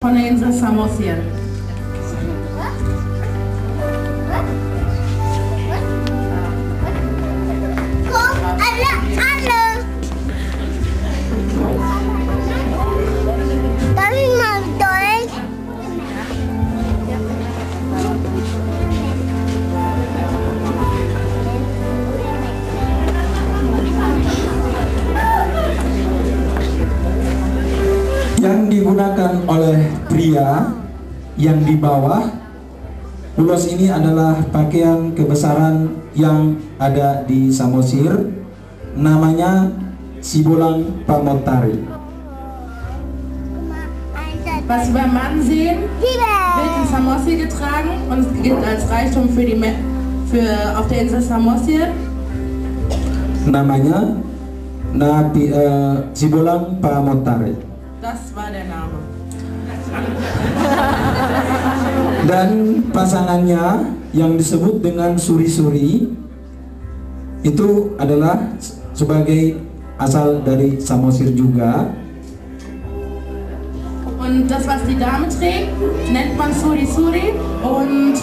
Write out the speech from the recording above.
von der Insel Samosir. Yang digunakan oleh pria yang di bawah ulos ini adalah pakaian kebesaran yang ada di Samosir, namanya Sibulang Pamotari. Was wir beim Mann sehen, wird in Samosir getragen und es gilt als Reichtum auf der Insel Samosir. Namanya Sibulang Pamotari. Das war der Name. Dan pasangannya yang disebut dengan Suri-Suri itu adalah sebagai asal dari Samosir juga. Und das, was die Dame trägt, nennt man Suri-Suri und